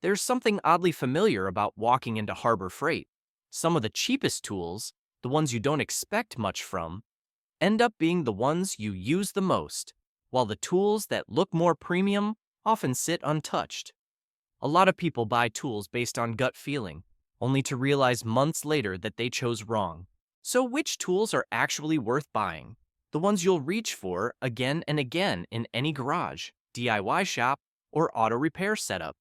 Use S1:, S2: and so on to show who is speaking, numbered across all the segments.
S1: There's something oddly familiar about walking into Harbor Freight. Some of the cheapest tools, the ones you don't expect much from, end up being the ones you use the most, while the tools that look more premium often sit untouched. A lot of people buy tools based on gut feeling, only to realize months later that they chose wrong. So which tools are actually worth buying? The ones you'll reach for again and again in any garage, DIY shop, or auto repair setup.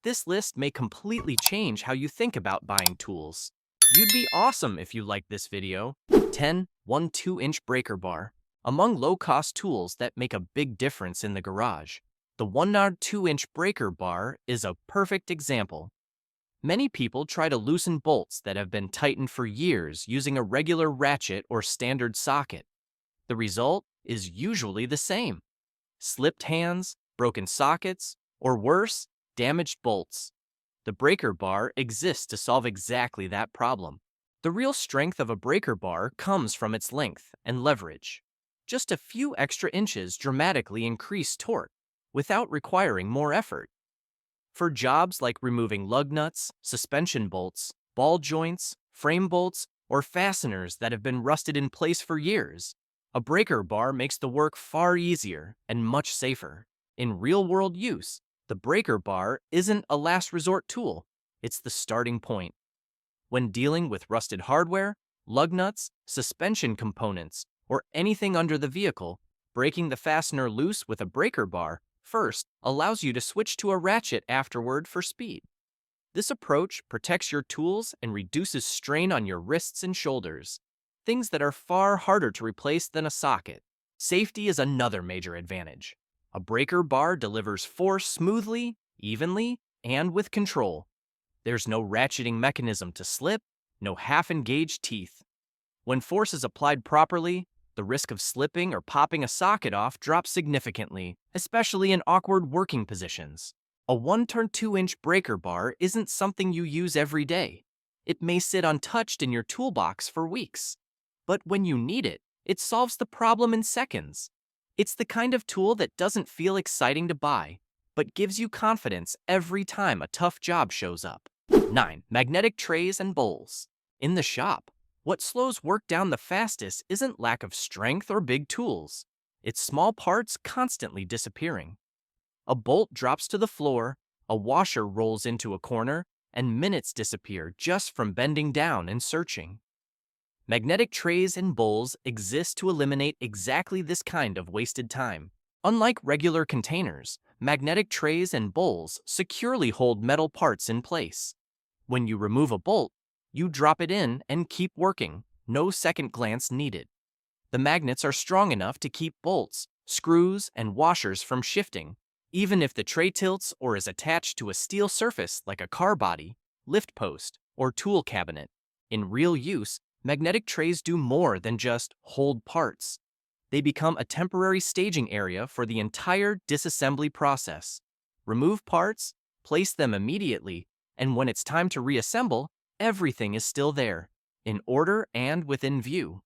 S1: This list may completely change how you think about buying tools. You'd be awesome if you liked this video. 10. 2-inch breaker bar. Among low-cost tools that make a big difference in the garage, the 2-inch breaker bar is a perfect example. Many people try to loosen bolts that have been tightened for years using a regular ratchet or standard socket. The result is usually the same: slipped hands, broken sockets, or worse, damaged bolts. The breaker bar exists to solve exactly that problem. The real strength of a breaker bar comes from its length and leverage. Just a few extra inches dramatically increase torque without requiring more effort. For jobs like removing lug nuts, suspension bolts, ball joints, frame bolts, or fasteners that have been rusted in place for years, a breaker bar makes the work far easier and much safer. In real-world use, the breaker bar isn't a last resort tool, it's the starting point. When dealing with rusted hardware, lug nuts, suspension components, or anything under the vehicle, breaking the fastener loose with a breaker bar first allows you to switch to a ratchet afterward for speed. This approach protects your tools and reduces strain on your wrists and shoulders, things that are far harder to replace than a socket. Safety is another major advantage. A breaker bar delivers force smoothly, evenly, and with control. There's no ratcheting mechanism to slip, no half-engaged teeth. When force is applied properly, the risk of slipping or popping a socket off drops significantly, especially in awkward working positions. A 2-inch breaker bar isn't something you use every day. It may sit untouched in your toolbox for weeks. But when you need it, it solves the problem in seconds. It's the kind of tool that doesn't feel exciting to buy, but gives you confidence every time a tough job shows up. 9. Magnetic trays and bowls. In the shop, what slows work down the fastest isn't lack of strength or big tools. It's small parts constantly disappearing. A bolt drops to the floor, a washer rolls into a corner, and minutes disappear just from bending down and searching. Magnetic trays and bowls exist to eliminate exactly this kind of wasted time. Unlike regular containers, magnetic trays and bowls securely hold metal parts in place. When you remove a bolt, you drop it in and keep working, no second glance needed. The magnets are strong enough to keep bolts, screws, and washers from shifting, even if the tray tilts or is attached to a steel surface like a car body, lift post, or tool cabinet. In real use, magnetic trays do more than just hold parts. They become a temporary staging area for the entire disassembly process. Remove parts, place them immediately, and when it's time to reassemble, everything is still there, in order and within view.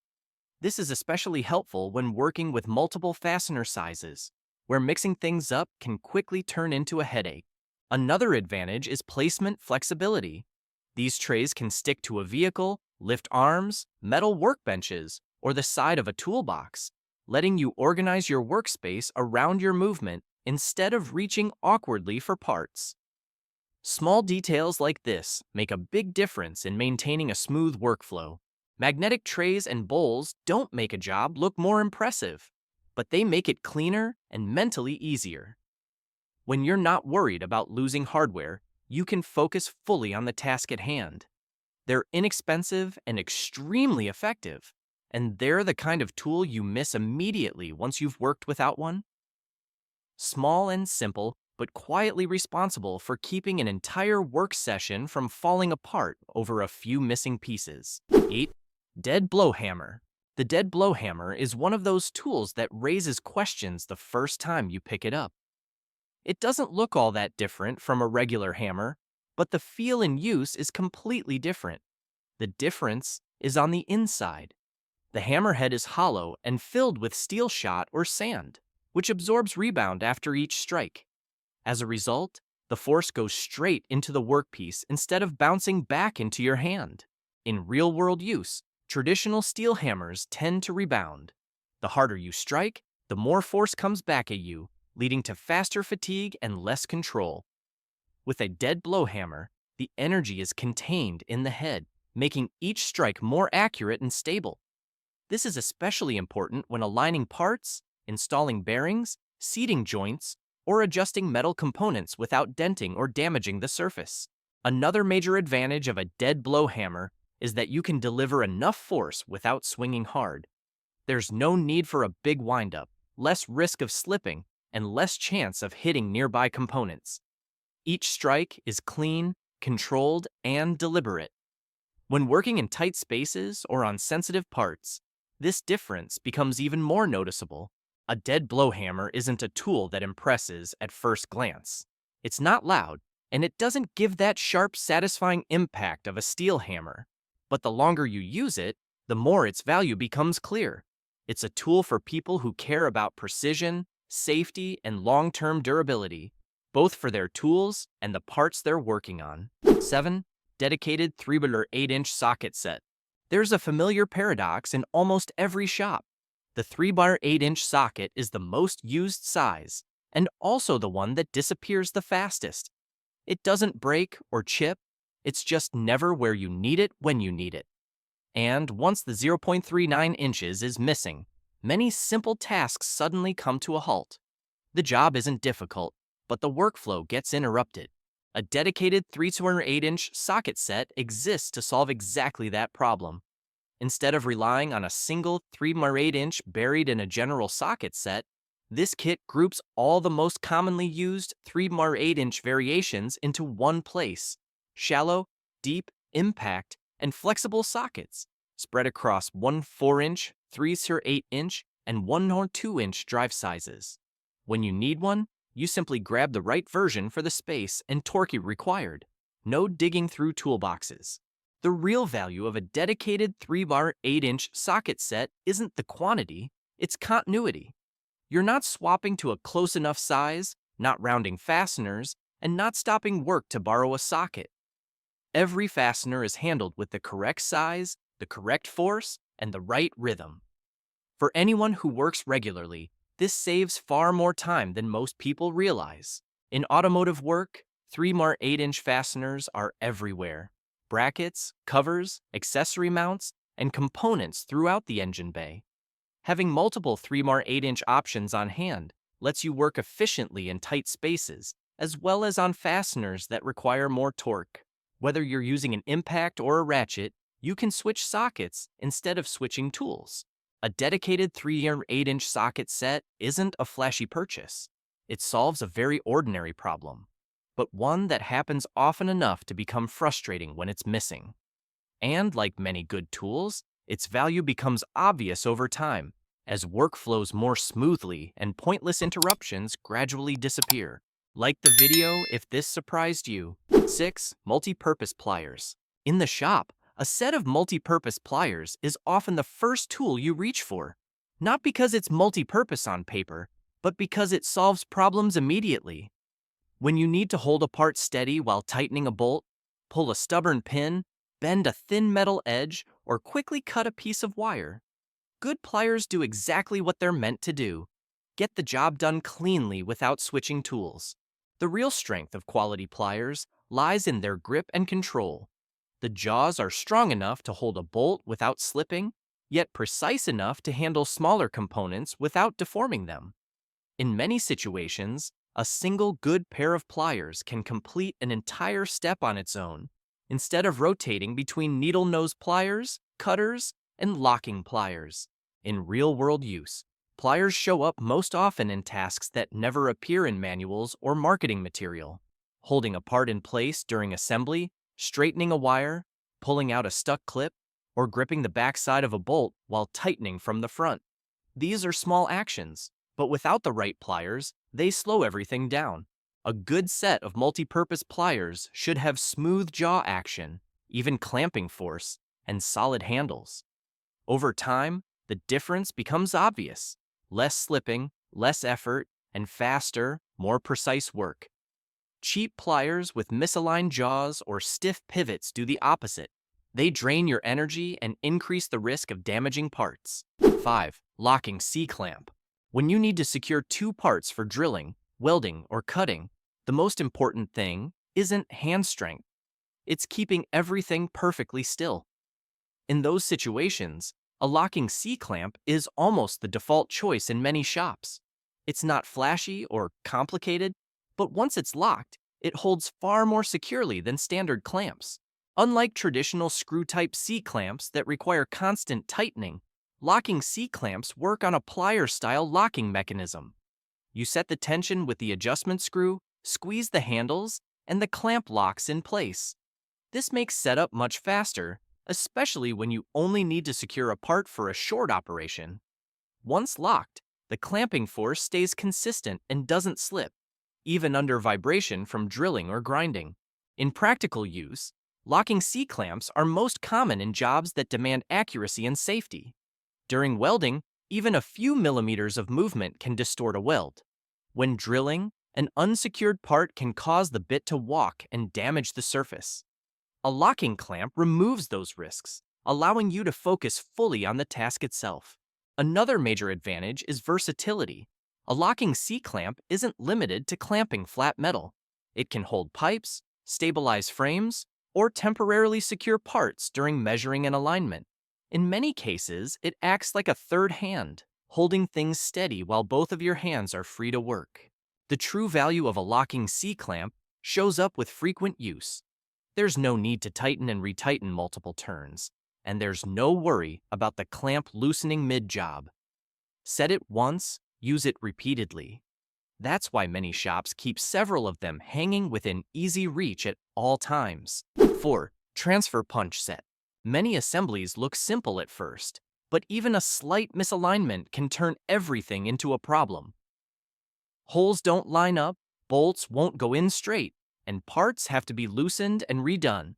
S1: This is especially helpful when working with multiple fastener sizes, where mixing things up can quickly turn into a headache. Another advantage is placement flexibility. These trays can stick to a vehicle, lift arms, metal workbenches, or the side of a toolbox, letting you organize your workspace around your movement instead of reaching awkwardly for parts. Small details like this make a big difference in maintaining a smooth workflow. Magnetic trays and bowls don't make a job look more impressive, but they make it cleaner and mentally easier. When you're not worried about losing hardware, you can focus fully on the task at hand. They're inexpensive and extremely effective, and they're the kind of tool you miss immediately once you've worked without one. Small and simple, but quietly responsible for keeping an entire work session from falling apart over a few missing pieces. 8. Dead blow hammer. The dead blow hammer is one of those tools that raises questions the first time you pick it up. It doesn't look all that different from a regular hammer, but the feel and use is completely different. The difference is on the inside. The hammerhead is hollow and filled with steel shot or sand, which absorbs rebound after each strike. As a result, The force goes straight into the workpiece instead of bouncing back into your hand. In real-world use, traditional steel hammers tend to rebound. The harder you strike, the more force comes back at you, leading to faster fatigue and less control. With a dead blow hammer, the energy is contained in the head, making each strike more accurate and stable. This is especially important when aligning parts, installing bearings, seating joints, or adjusting metal components without denting or damaging the surface. Another major advantage of a dead blow hammer is that you can deliver enough force without swinging hard. There's no need for a big windup, less risk of slipping, and less chance of hitting nearby components. Each strike is clean, controlled, and deliberate. When working in tight spaces or on sensitive parts, this difference becomes even more noticeable. A dead blow hammer isn't a tool that impresses at first glance. It's not loud, and it doesn't give that sharp, satisfying impact of a steel hammer. But the longer you use it, the more its value becomes clear. It's a tool for people who care about precision, safety, and long-term durability, both for their tools and the parts they're working on. 7. Dedicated 3-bar 8-inch socket set. There's a familiar paradox in almost every shop. The 3-bar 8-inch socket is the most used size, and also the one that disappears the fastest. It doesn't break or chip, it's just never where you need it when you need it. And once the 0.39 inches is missing, many simple tasks suddenly come to a halt. The job isn't difficult, but the workflow gets interrupted. A dedicated 3-8-inch socket set exists to solve exactly that problem. Instead of relying on a single 3-8-inch buried in a general socket set, this kit groups all the most commonly used 3-8-inch variations into one place: shallow, deep, impact, and flexible sockets, spread across 1 4-inch, 3-8-inch, and 1 2-inch drive sizes. When you need one, you simply grab the right version for the space and torque required. No digging through toolboxes. The real value of a dedicated 3-bar 8-inch socket set isn't the quantity, it's continuity. You're not swapping to a close enough size, not rounding fasteners, and not stopping work to borrow a socket. Every fastener is handled with the correct size, the correct force, and the right rhythm. For anyone who works regularly, this saves far more time than most people realize. In automotive work, 3-bar 8-inch fasteners are everywhere. Brackets, covers, accessory mounts, and components throughout the engine bay. Having multiple 3-bar 8-inch options on hand lets you work efficiently in tight spaces, as well as on fasteners that require more torque. Whether you're using an impact or a ratchet, you can switch sockets instead of switching tools. A dedicated 3-8-inch socket set isn't a flashy purchase. It solves a very ordinary problem, but one that happens often enough to become frustrating when it's missing. And like many good tools, its value becomes obvious over time as work flows more smoothly and pointless interruptions gradually disappear. Like the video if this surprised you. 6. Multi-purpose pliers. In the shop, a set of multi-purpose pliers is often the first tool you reach for. Not because it's multi-purpose on paper, but because it solves problems immediately. When you need to hold a part steady while tightening a bolt, pull a stubborn pin, bend a thin metal edge, or quickly cut a piece of wire, good pliers do exactly what they're meant to do: get the job done cleanly without switching tools. The real strength of quality pliers lies in their grip and control. The jaws are strong enough to hold a bolt without slipping, yet precise enough to handle smaller components without deforming them. In many situations, a single good pair of pliers can complete an entire step on its own, instead of rotating between needle nose pliers, cutters, and locking pliers. In real-world use, pliers show up most often in tasks that never appear in manuals or marketing material: holding a part in place during assembly, straightening a wire, pulling out a stuck clip, or gripping the backside of a bolt while tightening from the front. These are small actions, but without the right pliers, they slow everything down. A good set of multi-purpose pliers should have smooth jaw action, even clamping force, and solid handles. Over time, the difference becomes obvious: less slipping, less effort, and faster, more precise work. Cheap pliers with misaligned jaws or stiff pivots do the opposite. They drain your energy and increase the risk of damaging parts. 5. Locking C-clamp. When you need to secure two parts for drilling, welding, or cutting, the most important thing isn't hand strength. It's keeping everything perfectly still. In those situations, a locking C-clamp is almost the default choice in many shops. It's not flashy or complicated, but once it's locked, it holds far more securely than standard clamps. Unlike traditional screw-type C-clamps that require constant tightening, locking C-clamps work on a plier-style locking mechanism. You set the tension with the adjustment screw, squeeze the handles, and the clamp locks in place. This makes setup much faster, especially when you only need to secure a part for a short operation. Once locked, the clamping force stays consistent and doesn't slip, even under vibration from drilling or grinding. In practical use, locking C-clamps are most common in jobs that demand accuracy and safety. During welding, even a few millimeters of movement can distort a weld. When drilling, an unsecured part can cause the bit to walk and damage the surface. A locking clamp removes those risks, allowing you to focus fully on the task itself. Another major advantage is versatility. A locking C-clamp isn't limited to clamping flat metal. It can hold pipes, stabilize frames, or temporarily secure parts during measuring and alignment. In many cases, it acts like a third hand, holding things steady while both of your hands are free to work. The true value of a locking C-clamp shows up with frequent use. There's no need to tighten and retighten multiple turns, and there's no worry about the clamp loosening mid-job. Set it once, use it repeatedly. That's why many shops keep several of them hanging within easy reach at all times. 4. Transfer punch set. Many assemblies look simple at first, but even a slight misalignment can turn everything into a problem. Holes don't line up, bolts won't go in straight, and parts have to be loosened and redone.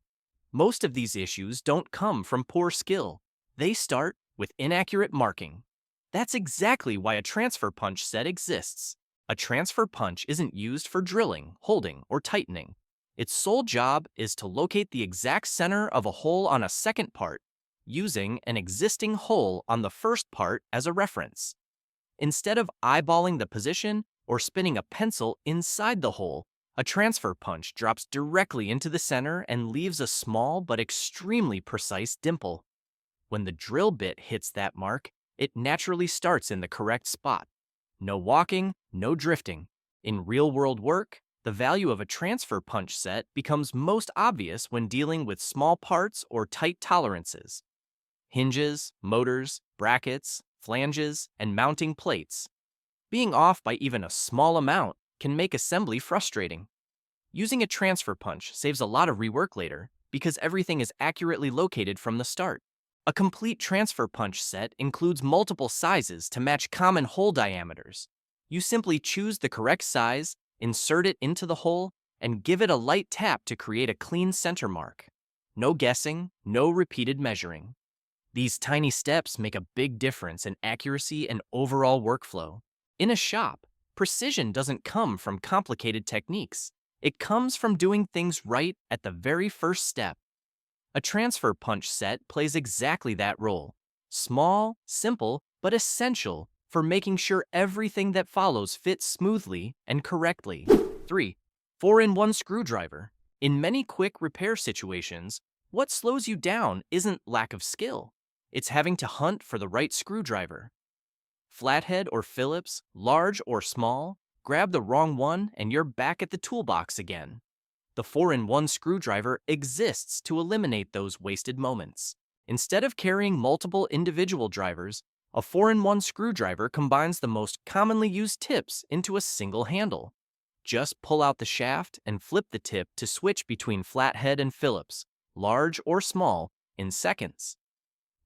S1: Most of these issues don't come from poor skill. They start with inaccurate marking. That's exactly why a transfer punch set exists. A transfer punch isn't used for drilling, holding, or tightening. Its sole job is to locate the exact center of a hole on a second part, using an existing hole on the first part as a reference. Instead of eyeballing the position or spinning a pencil inside the hole, a transfer punch drops directly into the center and leaves a small but extremely precise dimple. When the drill bit hits that mark, it naturally starts in the correct spot. No walking, no drifting. In real-world work, the value of a transfer punch set becomes most obvious when dealing with small parts or tight tolerances. Hinges, motors, brackets, flanges, and mounting plates. Being off by even a small amount can make assembly frustrating. Using a transfer punch saves a lot of rework later because everything is accurately located from the start. A complete transfer punch set includes multiple sizes to match common hole diameters. You simply choose the correct size, insert it into the hole, and give it a light tap to create a clean center mark. No guessing, no repeated measuring. These tiny steps make a big difference in accuracy and overall workflow. In a shop, precision doesn't come from complicated techniques. It comes from doing things right at the very first step. A transfer punch set plays exactly that role. Small, simple, but essential for making sure everything that follows fits smoothly and correctly. 3. 4-in-1 screwdriver. In many quick repair situations, what slows you down isn't lack of skill. It's having to hunt for the right screwdriver. Flathead or Phillips, large or small, grab the wrong one and you're back at the toolbox again. The 4-in-1 screwdriver exists to eliminate those wasted moments. Instead of carrying multiple individual drivers, a 4-in-1 screwdriver combines the most commonly used tips into a single handle. Just pull out the shaft and flip the tip to switch between flathead and Phillips, large or small, in seconds.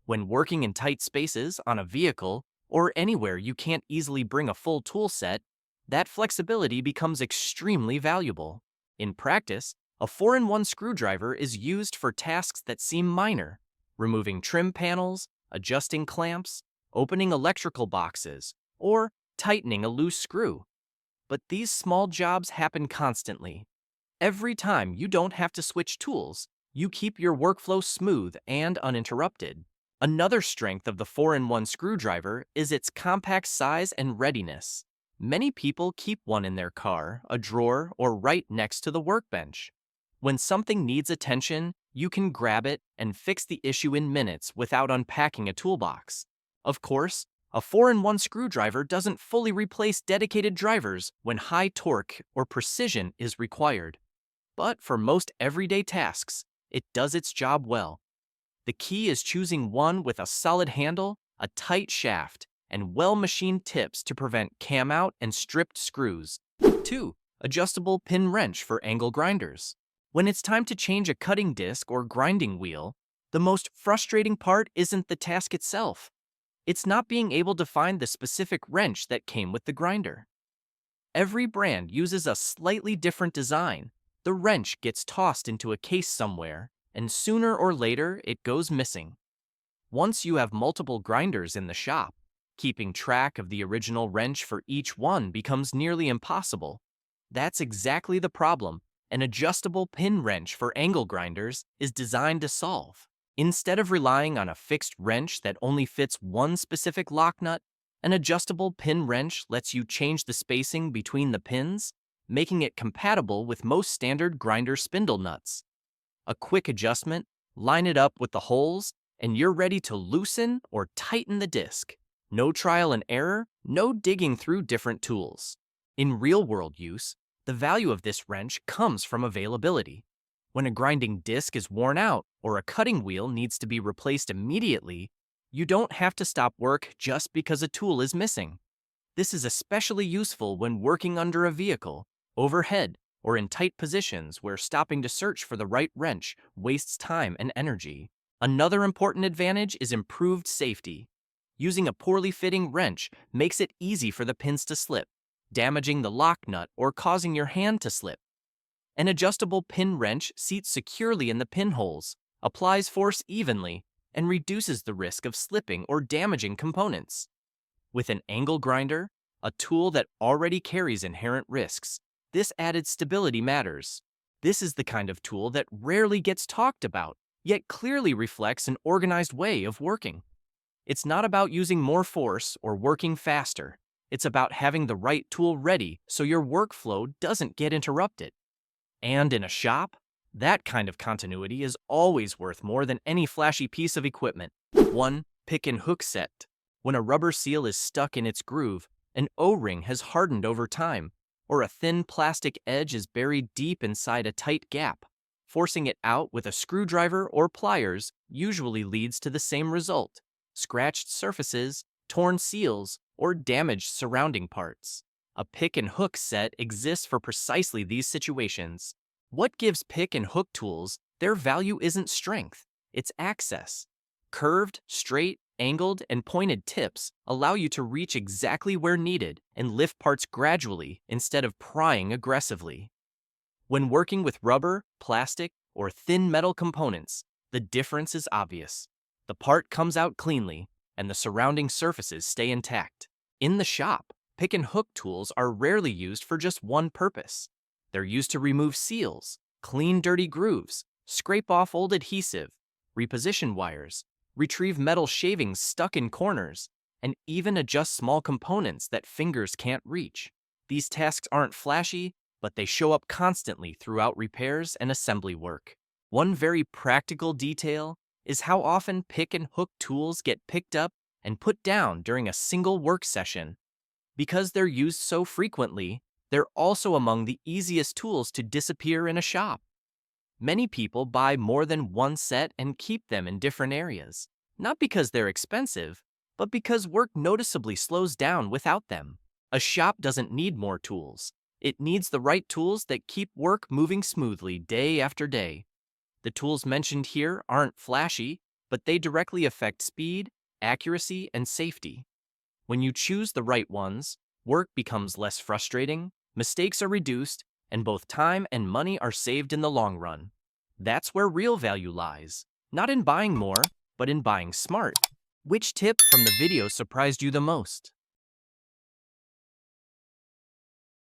S1: When working in tight spaces on a vehicle or anywhere you can't easily bring a full tool set, that flexibility becomes extremely valuable. In practice, a 4-in-1 screwdriver is used for tasks that seem minor, removing trim panels, adjusting clamps, opening electrical boxes, or tightening a loose screw. But these small jobs happen constantly. Every time you don't have to switch tools, you keep your workflow smooth and uninterrupted. Another strength of the 4-in-1 screwdriver is its compact size and readiness. Many people keep one in their car, a drawer, or right next to the workbench. When something needs attention, you can grab it and fix the issue in minutes without unpacking a toolbox. Of course, a 4-in-1 screwdriver doesn't fully replace dedicated drivers when high torque or precision is required. But for most everyday tasks, it does its job well. The key is choosing one with a solid handle, a tight shaft, and well-machined tips to prevent cam-out and stripped screws. 2. Adjustable pin wrench for angle grinders. When it's time to change a cutting disc or grinding wheel, the most frustrating part isn't the task itself. It's not being able to find the specific wrench that came with the grinder. Every brand uses a slightly different design. The wrench gets tossed into a case somewhere, and sooner or later it goes missing. Once you have multiple grinders in the shop, keeping track of the original wrench for each one becomes nearly impossible. That's exactly the problem an adjustable pin wrench for angle grinders is designed to solve. Instead of relying on a fixed wrench that only fits one specific lock nut, an adjustable pin wrench lets you change the spacing between the pins, making it compatible with most standard grinder spindle nuts. A quick adjustment, line it up with the holes, and you're ready to loosen or tighten the disc. No trial and error, no digging through different tools. In real-world use, the value of this wrench comes from availability. When a grinding disc is worn out or a cutting wheel needs to be replaced immediately, you don't have to stop work just because a tool is missing. This is especially useful when working under a vehicle, overhead, or in tight positions where stopping to search for the right wrench wastes time and energy. Another important advantage is improved safety. Using a poorly fitting wrench makes it easy for the pins to slip, damaging the lock nut or causing your hand to slip. An adjustable pin wrench seats securely in the pinholes, applies force evenly, and reduces the risk of slipping or damaging components. With an angle grinder, a tool that already carries inherent risks, this added stability matters. This is the kind of tool that rarely gets talked about, yet clearly reflects an organized way of working. It's not about using more force or working faster. It's about having the right tool ready so your workflow doesn't get interrupted. And in a shop, that kind of continuity is always worth more than any flashy piece of equipment. 1. Pick and hook set. When a rubber seal is stuck in its groove, an O-ring has hardened over time, or a thin plastic edge is buried deep inside a tight gap. Forcing it out with a screwdriver or pliers usually leads to the same result: scratched surfaces, torn seals, or damaged surrounding parts. A pick and hook set exists for precisely these situations. What gives pick and hook tools their value isn't strength, it's access. Curved, straight, angled, and pointed tips allow you to reach exactly where needed and lift parts gradually instead of prying aggressively. When working with rubber, plastic, or thin metal components, the difference is obvious. The part comes out cleanly, and the surrounding surfaces stay intact. In the shop, pick and hook tools are rarely used for just one purpose. They're used to remove seals, clean dirty grooves, scrape off old adhesive, reposition wires, retrieve metal shavings stuck in corners, and even adjust small components that fingers can't reach. These tasks aren't flashy, but they show up constantly throughout repairs and assembly work. One very practical detail is how often pick and hook tools get picked up and put down during a single work session. Because they're used so frequently, they're also among the easiest tools to disappear in a shop. Many people buy more than one set and keep them in different areas, not because they're expensive, but because work noticeably slows down without them. A shop doesn't need more tools. It needs the right tools that keep work moving smoothly day after day. The tools mentioned here aren't flashy, but they directly affect speed, accuracy, and safety. When you choose the right ones, work becomes less frustrating, mistakes are reduced, and both time and money are saved in the long run. That's where real value lies, not in buying more, but in buying smart. Which tip from the video surprised you the most?